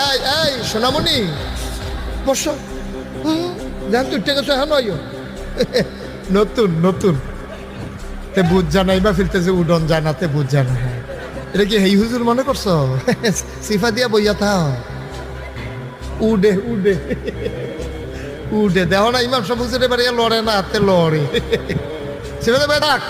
এই এই সোনামণি বসো। জান তুই টেকে হ্যাঁ নয় নতুন নতুন তে বুঝ জানাই বা ফিরতেছে উডন জানাতে বুঝ জানা। এটা কি হেই হুজুর মনে করছো? সিফা দিয়া বইয়া থা উডে উডে উডে দেহ না ইমাম সাহেব হুজুরে বাড়িয়া লড়ে না হাতে লড়ে। সিফা দে বেটাক